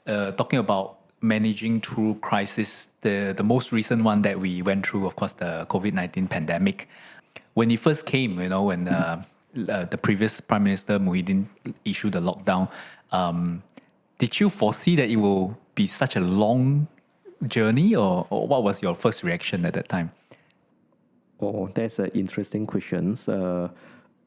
talking about managing through crisis, the most recent one that we went through, of course, the COVID-19 pandemic. When it first came, when the previous Prime Minister Muhyiddin issued the lockdown, did you foresee that it will be such a long journey, or what was your first reaction at that time? Oh, that's an interesting question.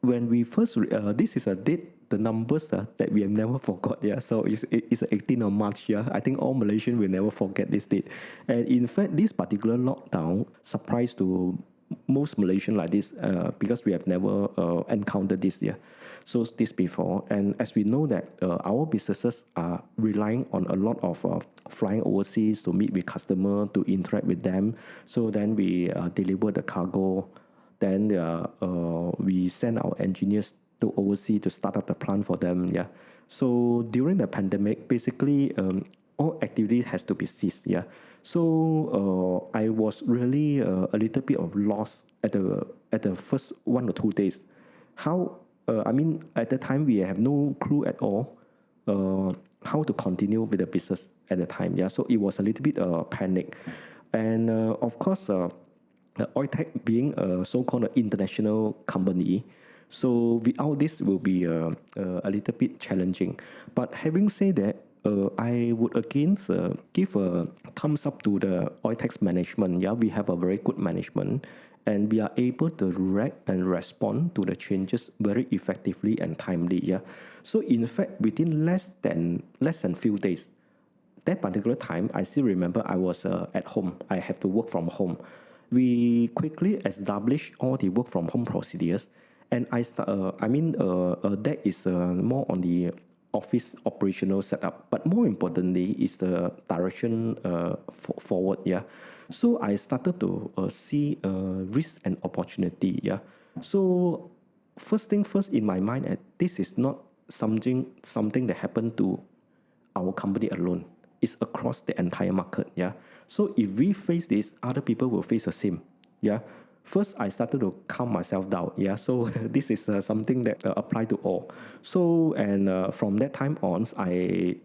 When we first, this is a date, the numbers that we have never forgot. Yeah, so it's 18th of March. Yeah, I think all Malaysians will never forget this date. And in fact, this particular lockdown surprised to most Malaysians like this because we have never encountered this year. So this before, and as we know that our businesses are relying on a lot of flying overseas to meet with customer, to interact with them. So then we deliver the cargo. Then we send our engineers to overseas to start up the plant for them. Yeah. So during the pandemic, basically all activity has to be ceased. Yeah. So I was really a little bit of loss at the first 1 or 2 days. How? At the time we have no clue at all how to continue with the business at the time. Yeah. So it was a little bit panic, and of course. Oiltek being a so-called international company, so without this will be a little bit challenging. But having said that, I would again give a thumbs up to the Oiltek's management. Yeah, we have a very good management, and we are able to react and respond to the changes very effectively and timely. Yeah, so in fact, within less than few days, that particular time, I still remember I was at home. I have to work from home. We quickly established all the work from home procedures, and that is more on the office operational setup. But more importantly, is the direction forward. Yeah, so I started to see risk and opportunity. Yeah, so first thing first in my mind, this is not something that happened to our company alone. It's across the entire market. Yeah. So if we face this, other people will face the same. Yeah. First, I started to calm myself down. Yeah. So this is something that apply to all. So and from that time on, I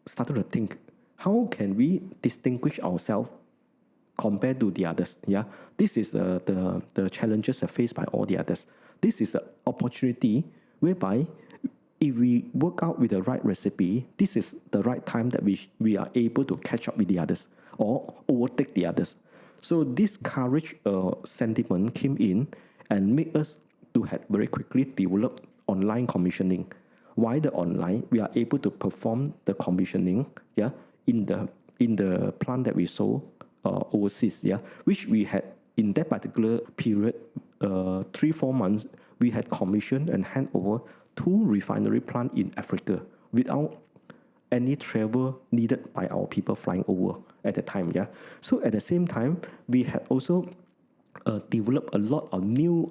started to think, how can we distinguish ourselves compared to the others? Yeah. This is the challenges faced by all the others. This is an opportunity whereby if we work out with the right recipe, this is the right time that we are able to catch up with the others or overtake the others. So this courage sentiment came in and made us to have very quickly develop online commissioning. Why the online? We are able to perform the commissioning, yeah, in the plant that we sold overseas, yeah, which we had in that particular period, 3-4 months, we had commissioned and hand over 2 refinery plants in Africa without any travel needed by our people flying over at the time. Yeah. So at the same time, we had also developed a lot of new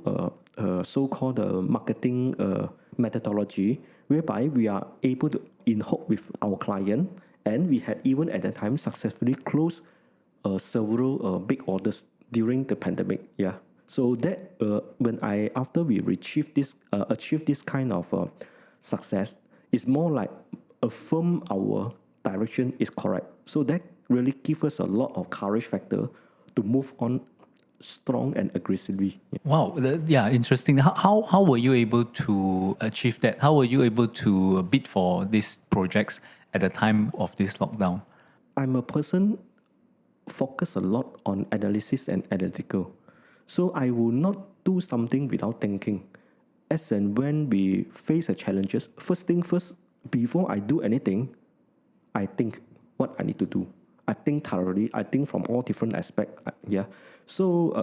so-called marketing methodology, whereby we are able to in-hook with our client, and we had even at the time successfully closed several big orders during the pandemic. Yeah. So that after we achieved this kind of success, it's more like affirm our direction is correct. So that really gives us a lot of courage factor to move on strong and aggressively. Yeah. Wow, interesting. How were you able to achieve that? How were you able to bid for these projects at the time of this lockdown? I'm a person focus a lot on analysis and analytical. So I will not do something without thinking. As and when we face challenges, first thing first, before I do anything, I think what I need to do. I think thoroughly. I think from all different aspects. Yeah. So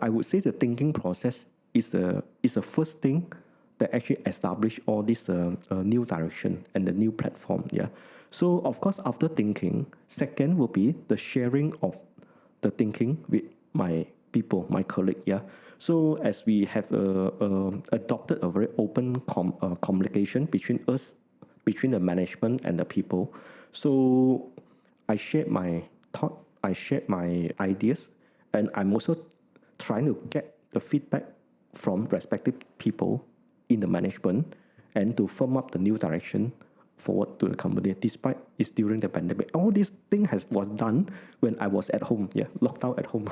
I would say the thinking process is the first thing that actually establish all this new direction and the new platform. Yeah. So of course, after thinking, second will be the sharing of the thinking with my people, my colleague. Yeah. So as we have adopted a very open communication between us, between the management and the people. So I shared my thought, I shared my ideas, and I'm also trying to get the feedback from respective people in the management and to firm up the new direction forward to the company, despite it's during the pandemic. All this thing was done when I was at home, locked out at home.